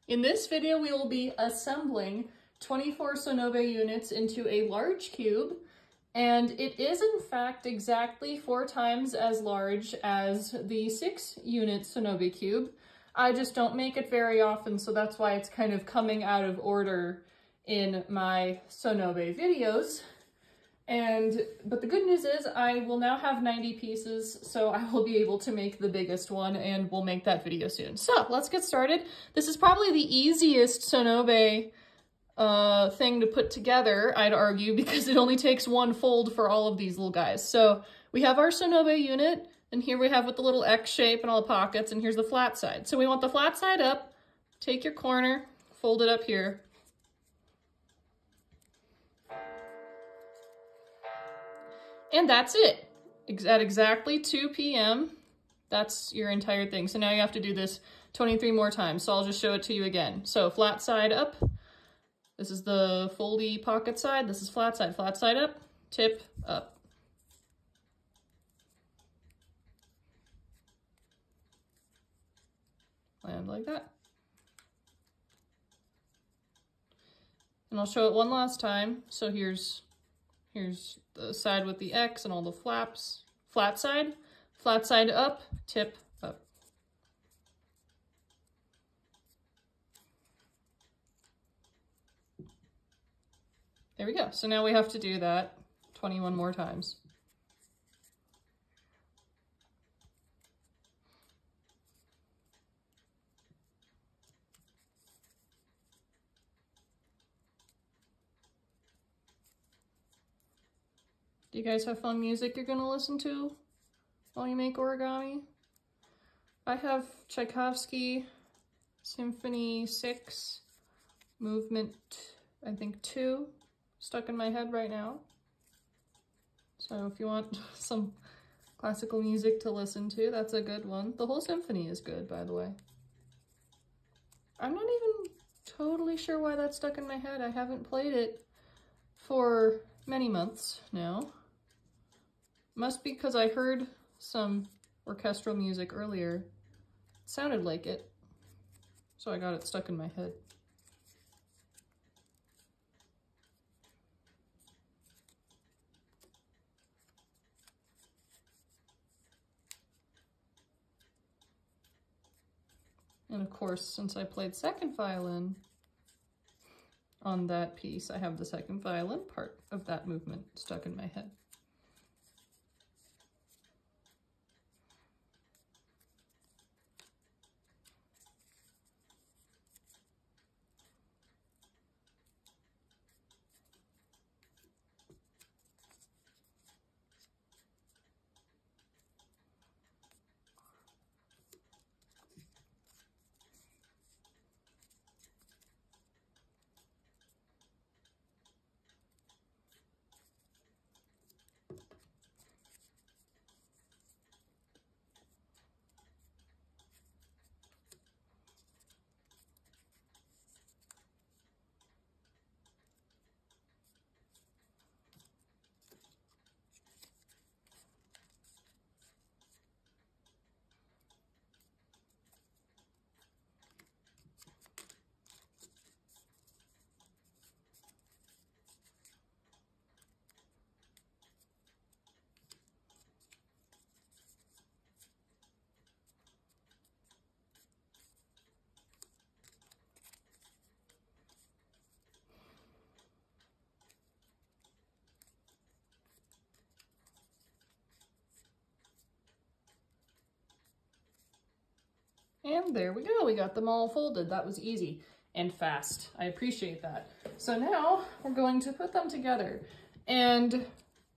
In this video, we will be assembling 24 Sonobe units into a large cube, and it is in fact exactly 4 times as large as the 6-unit Sonobe cube. I just don't make it very often, so that's why it's kind of coming out of order in my Sonobe videos. But the good news is I will now have 90 pieces, so I will be able to make the biggest one, and we'll make that video soon. So let's get started. This is probably the easiest Sonobe thing to put together, I'd argue, because it only takes one fold for all of these little guys. So we have our Sonobe unit, and here we have with the little X shape and all the pockets, and here's the flat side. So we want the flat side up. Take your corner, fold it up here. And that's it. At exactly 2 p.m., that's your entire thing. So now you have to do this 23 more times. So I'll just show it to you again. So flat side up. This is the foldy pocket side. This is flat side up, tip up. Land like that. And I'll show it one last time. So here's the side with the X and all the flaps. Flat side up, tip up. There we go. So now we have to do that 21 more times. Do you guys have fun music you're gonna listen to while you make origami? I have Tchaikovsky Symphony 6, Movement, I think 2, stuck in my head right now. So if you want some classical music to listen to, that's a good one. The whole symphony is good, by the way. I'm not even totally sure why that's stuck in my head. I haven't played it for many months now. Must be because I heard some orchestral music earlier. It sounded like it, so I got it stuck in my head. And of course, since I played second violin on that piece, I have the second violin part of that movement stuck in my head. And there we go, we got them all folded. That was easy and fast. I appreciate that. So now we're going to put them together. And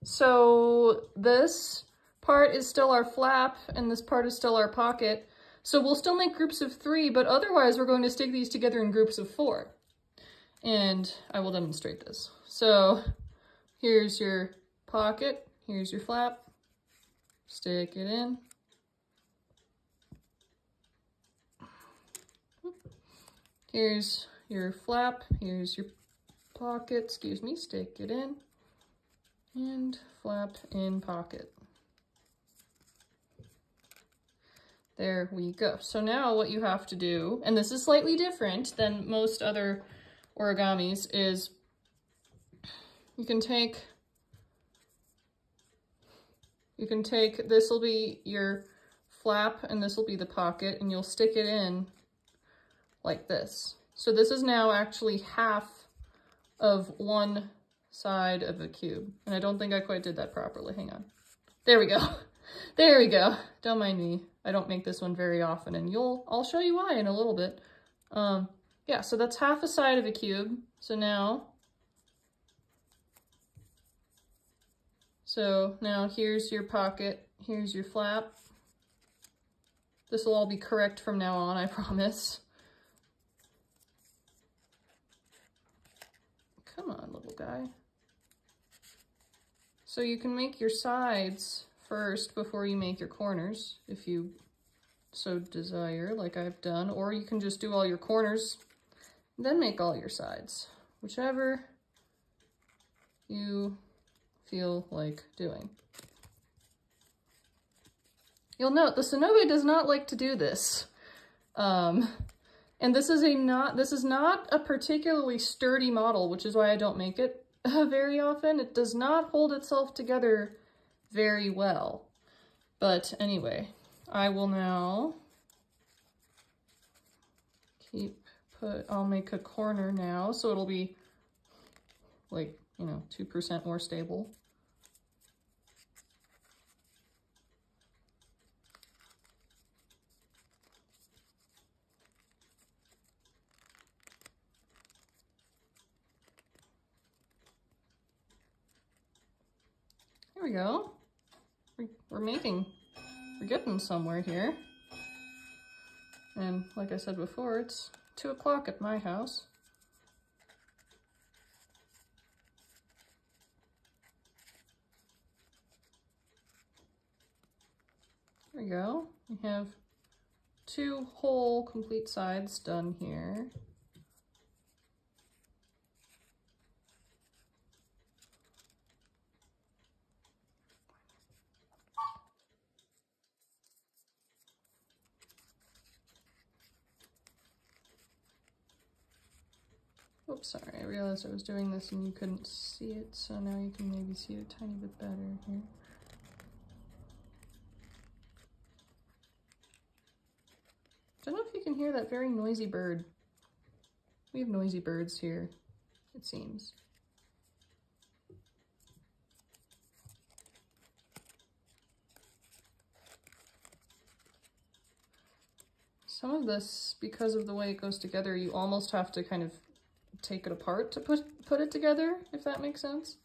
so this part is still our flap and this part is still our pocket. So we'll still make groups of 3, but otherwise we're going to stick these together in groups of 4. And I will demonstrate this. So here's your pocket, here's your flap, stick it in. Here's your flap, here's your pocket, excuse me, stick it in, and flap in pocket. There we go. So now what you have to do, and this is slightly different than most other origamis, is you can take, this will be your flap and this will be the pocket, and you'll stick it in like this. So this is now actually half of one side of a cube. And I don't think I quite did that properly. Hang on. There we go. There we go. Don't mind me. I don't make this one very often, and I'll show you why in a little bit. Yeah, so that's half a side of a cube. So now here's your pocket, here's your flap. This will all be correct from now on, I promise. Come on, little guy. So you can make your sides first before you make your corners, if you so desire, like I've done, or you can just do all your corners, then make all your sides, whichever you feel like doing. You'll note the Sonobe does not like to do this. And this is not a particularly sturdy model, which is why I don't make it very often. It does not hold itself together very well. But anyway, I will now I'll make a corner now, so it'll be like, 2% more stable. There we go. We're getting somewhere here. And like I said before, it's 2 o'clock at my house. There we go. We have 2 whole complete sides done here. Oops, sorry, I realized I was doing this and you couldn't see it, so now you can maybe see it a tiny bit better here. Don't know if you can hear that very noisy bird. We have noisy birds here, it seems. Some of this, because of the way it goes together, you almost have to kind of take it apart to put it together, if that makes sense.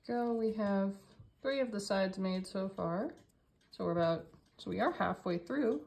Go, we have 3 of the sides made so far. So we are halfway through.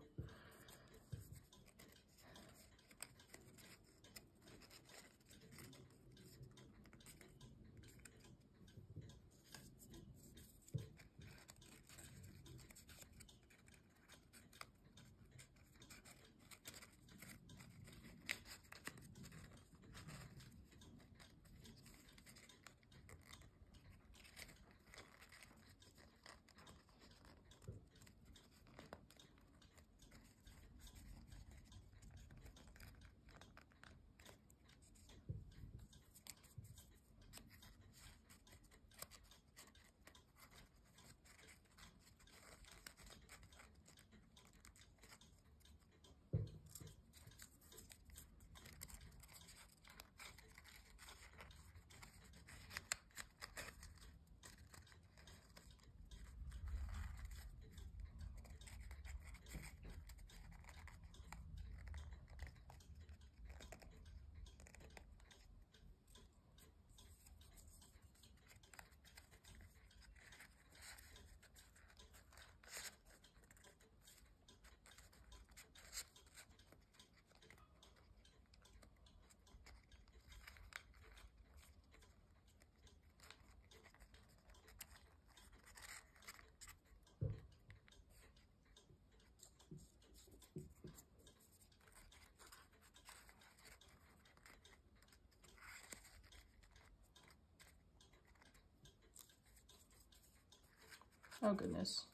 Oh goodness.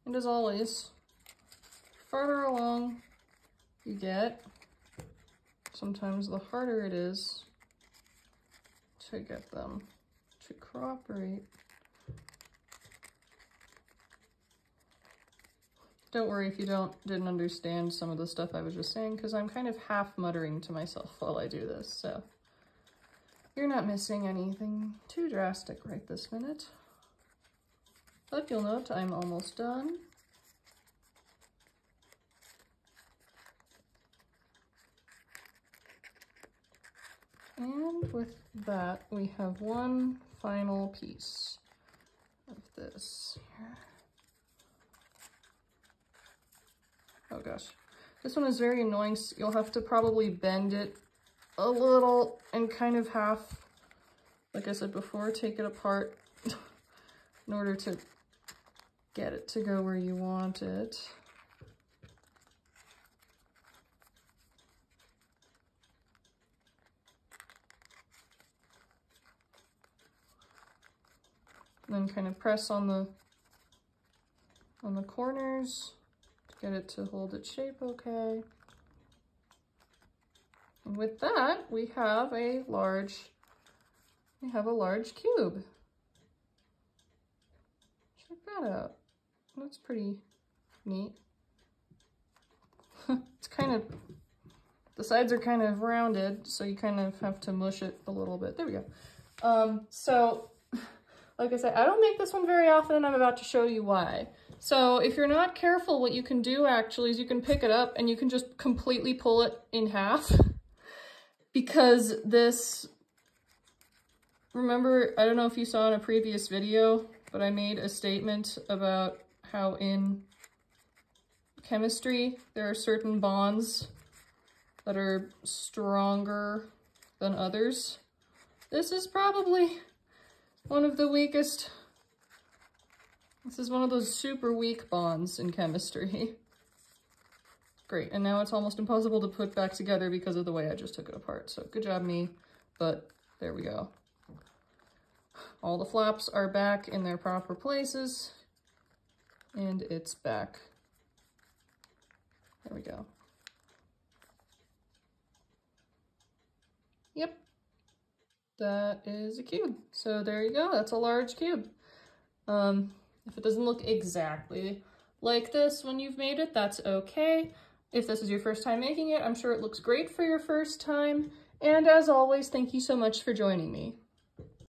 And as always, farther along you get, sometimes the harder it is to get them to cooperate. Don't worry if you didn't understand some of the stuff I was just saying, because I'm kind of half muttering to myself while I do this, so you're not missing anything too drastic right this minute. But you'll note I'm almost done. And with that, we have one final piece of this here. Oh gosh, this one is very annoying. So you'll have to probably bend it a little and kind of half, like I said before, take it apart in order to get it to go where you want it. And then kind of press on the corners to get it to hold its shape okay. And with that, we have a large cube. Check that out. That's pretty neat. It's kind of, the sides are kind of rounded, so you kind of have to mush it a little bit. There we go. So, like I said, I don't make this one very often, and I'm about to show you why. So if you're not careful, what you can do actually is you can pick it up and you can just completely pull it in half. Because this, remember, I don't know if you saw in a previous video, but I made a statement about how in chemistry there are certain bonds that are stronger than others. This is probably one of the weakest. This is one of those super weak bonds in chemistry. Great, and now it's almost impossible to put back together because of the way I just took it apart. So good job me, but there we go. All the flaps are back in their proper places, and it's back. There we go. Yep, that is a cube. So there you go, that's a large cube. If it doesn't look exactly like this when you've made it, that's okay. If this is your first time making it, I'm sure it looks great for your first time. And as always, thank you so much for joining me.